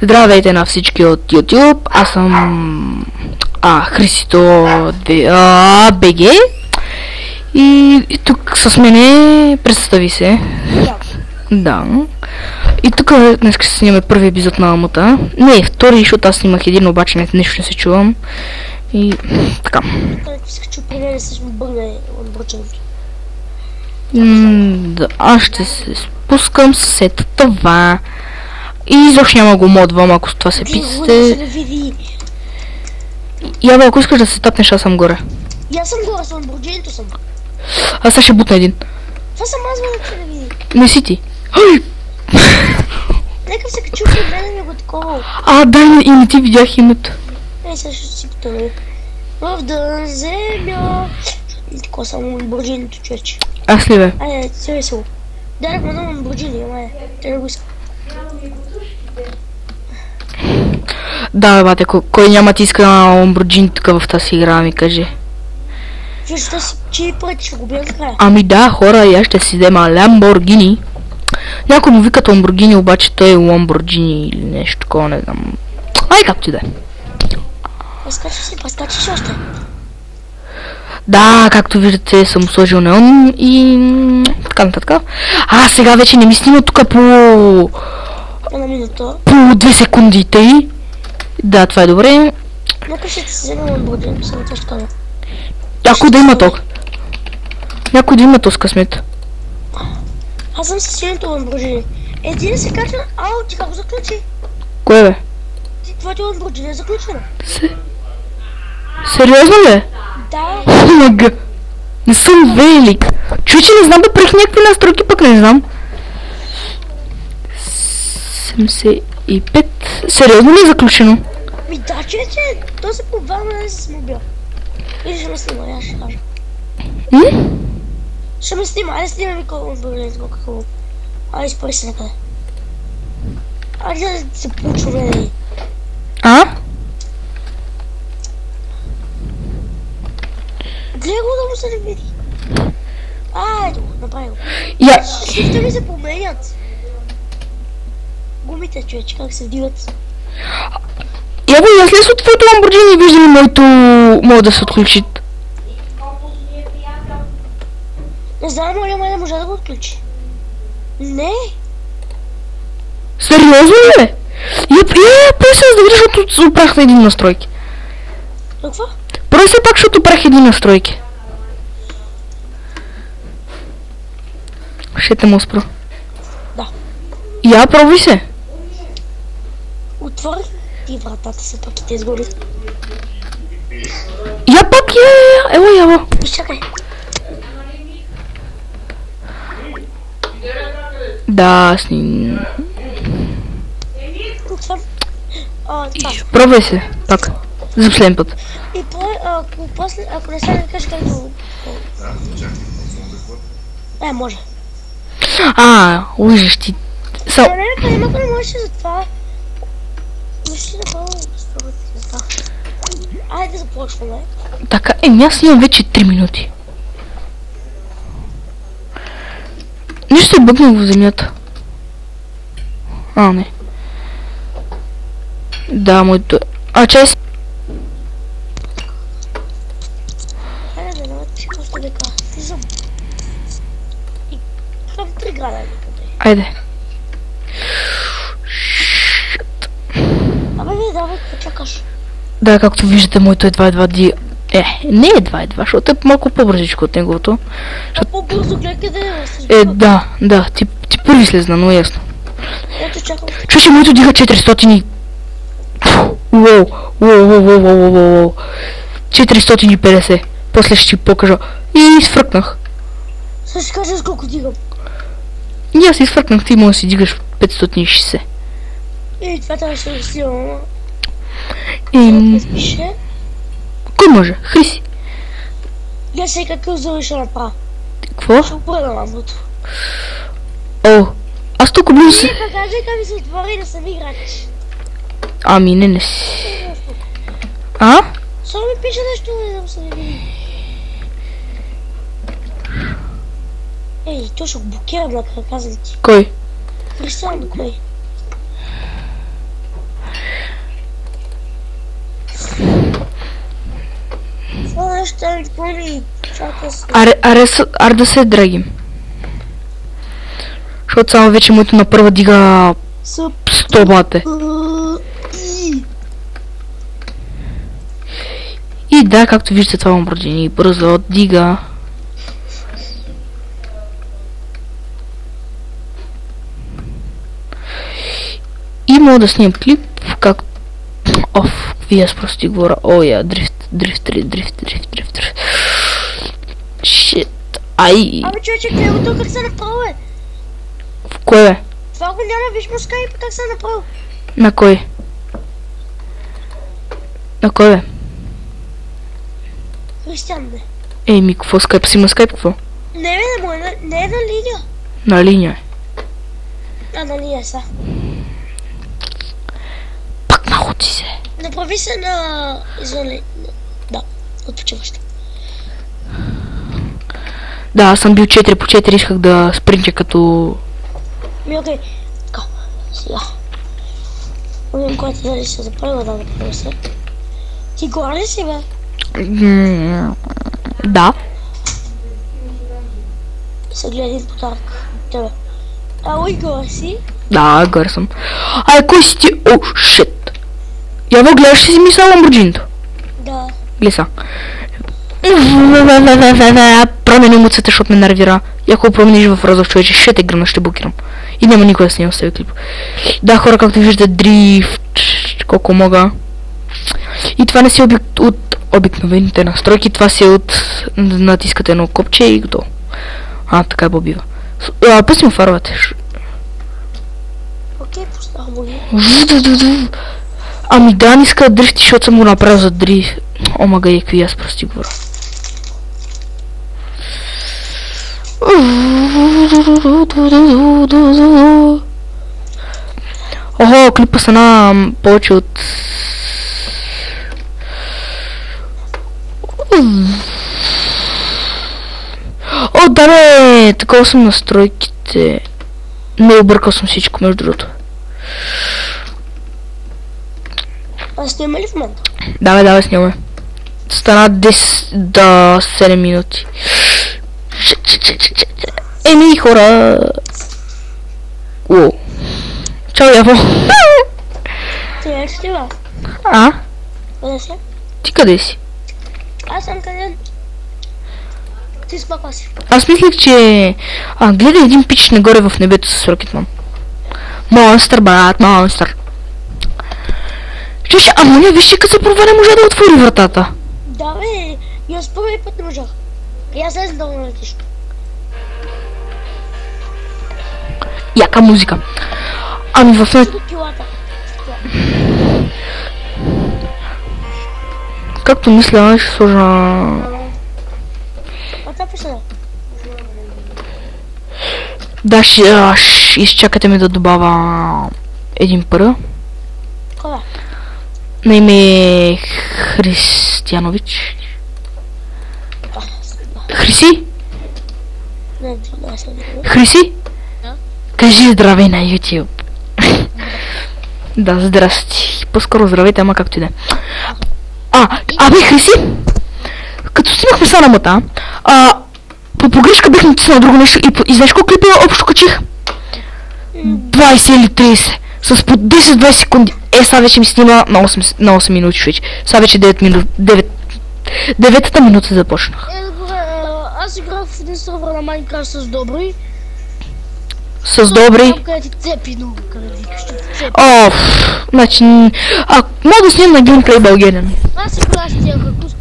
Здравейте на всички от YouTube, аз съм Христо БГ и тук с мене, представи се. Да. И тук днес ще снимаме първи епизод на Амута. Не, втори, защото аз снимах един, обаче нещо не се чувам. И така. Да, аз ще се спускам след това. И изобщо няма го модвам, ако с това се питате. Ява, ако искаш да се тапнеш, аз съм горе. И аз съм горе, съм Ламборджинито съм. Аз ще бутна един. Това съм аз, да не види. Не си ти. Нека се качу при мен ми го такова. Да, и не ти видях името. Сега ще си потърви. В дън земя. И такова само Ламборджинито, човече. Аз ли бе? Айде, се весело. Дарах му на Ламборджини, ама те не го иска. Да, бе, бате, кой няма ти иска на Ламборджини тук в тази игра, ми кажи. Защо си, че пъти ще го бия накрая? Ами да, хора, я ще си взема Ламборгини. Някой му викат Ламборгини, обаче той е Ламборджини или нещо такова, не знам. Ай, както ти да е. Прескачаш още. Да, както виждате, съм сложил неон и така нататък. Сега вече не ми снима тук по... Една минута. По 2 секунди, тъй. Да, това е добре. Нека ще си взема Ламборджини, само това ще кажа. Някой да има ток. Някой да има ток с късмет. Аз съм със силното Ламборджини. Един се качва, ти как го заключи? Кое бе? Твоето Ламборджини е заключено. Сериозно ли? Да. Не съм велик. Чуй, че не знам да прих някакви настройки, пък не знам. 75. Сериозно ли е заключено? Ми да, човече, то се побавя да не се смобил. Или ще ме снима, я ще кажа. Ще ме снима, айде снима ми колко Ламборджини, колко хубаво. Айде спори се някъде. Айде да се получваме, нали. Гледай го да му се не види. Ето го, направи го. Шифта ми се променят. Гумите, човече, как се вдигат. Яво, аз ли от твоето Ламборджини виждам моето... Мога да се отключи. Не знам, моля, не може да го отключи. Не. Сериозно ли е? Първо се да видиш, защото опрах на един настройки. Какво? Първо се пак, защото опрах един настройки. Ще те му спра. Да. Я пробвай се. Отворих ти вратата се пак и те изгори. Я пак, яво. Изчакай. Да, сни... Пробвай се, пак. За последен път. И ако не стане да кажа как да... може. Ужас ти. Не можеш за това. Вижте направо за това. Айде да започваме. Така, аз имам вече 3 минути. Нищо е бъгнал в земята. Не. Да, моето... чай си. Хайде да навъд си коста дека. Слизам. И към 3 града някъде. Айде. Вие давай, почакаш. Да, както виждате, моето едва ди... не едва, защото е малко по-бързичко от неговото. По-бързо гледай къде е. Да, ти първи слезна, но ясно. Ето чакам. Чуше, моето дига 400 и... Уоу. 450. После ще ти покажа. И изфръкнах. Сега ще кажа с колко дигам. И аз изфръкнах, ти може да си дигаш 560. Това трябва ще снимам. Пише. Кой може? Хриси. Я се какъв зори ще направя. Какво? Ще опреда ламбото. Аз тук близо си... Нека кажа как ми се отвори да съм играч. Не си. Само ми пише нещо, не да се не види. То ще го блокирам, казвам ти. Кой? Християн, кой? ще ми помни. Аре да се драгим. Защото само вече моето на първа дига 100 бате. И да, както виждате, това Ламборджини бързо дига. И мога да снимам клип, как... Оф, аз просто ти говоря. О, я, дрифт. Шит, ай. Абе, човече, гледай го тук как се направил, бе. В кое, бе? Това го няма, виж му скайп как се направил. На кой? На кой, бе? Християн, бе. Ей, ми, какво скайп си има скайп, какво? Не, бе, не е на линия. На линия. На линия са. Пак нахоти се. Направи се на... извън да, отпочиващо. Да, аз съм бил 4 по 4, исках да спринтя като... Окей. Така, сега. Увидим който дали се запалила да направи се. Ти горе ли си, бе? Да. Се гледа един подарък. Тебе. Ой, горе си? Да, горе съм. Ай, кой си ти? О, шит. Яво, гледаш ли си мисля Ламборджинито? Да. Гледай са. Промени му цвета, защото ме нервира. И ако промениш в розов, човече, ще те гръмна, ще блокирам. И няма никой да снимам с тебе клип. Да, хора, както виждат, дрифт, колко мога. И това не си от обикновените настройки, това си от натискате едно копче и готово. Така бобива. Пусти му фаровете. Окей, поставам го. Ами да, не иска да дрифти, защото съм го направил за дрифт. Омага и какви аз просто говоря. Охо, клипа са на повече от... О, да бе, такова съм настройките. Не объркал съм всичко, между другото. Снима ли в момента? Давай, снимаме. Стана 10 до 7 минути. Еми, хора. Уоу. Чао, Яво. Ти е ли ба? Къде си? Ти къде си? Аз съм къде? Ти с паква си. Аз мислих, че... гледай един пич нагоре в небето с Рокетман. Монстър, брат, монстър. Чуше, не, виж, като се проваля, може да отвори вратата. Да, бе, и аз първи път не можах. И аз слезам долу на летището. Яка музика. Ами в... Както мисля, ще сложа... Да, ще изчакате ми да добавя един първа. Кога? На име Християнович. Хриси? Хриси? Да. Кажи здравей на YouTube. Да, здрасти. По-скоро здравейте, ама както и да. Абе, Хриси! Като снимахме са на мота, по погрешка бих натиснал друго нещо и знаеш колко клипа общо качих? 20 или 30. С по 10-20 секунди. Сега вече ми снима на 8 минути вече. Сега вече 9-та минута започнах. Добре, аз играх в един сервер на Майнкрафт с Добри. С Добри? Къде ти цепи много, къде викаш, ще ти цепи. Значи... мога да снимам на Геймплей България. Аз играх с тия хакуст.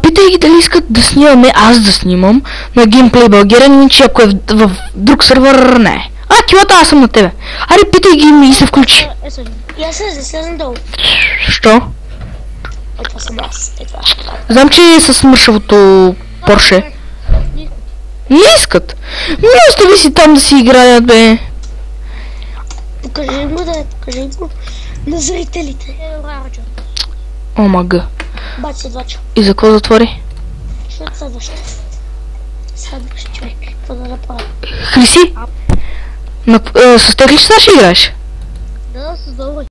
Питай ги дали искат да снимаме, аз да снимам на Геймплей България, иначе ако е в друг сервер, не. Килата, аз съм на тебе. Аре, питай ги ми и се включи. И аз слезам долу. Що? Това съм аз. Знам, че е с мършавото Порше. Не искат. Остави си там да си играят, бе. Покажи го на зрителите. Омага. Бачи се двача. И за какво затвори? Защото следващ човек. Какво да направя? Хриси? С тех ли ще играеш? Да, с Добри.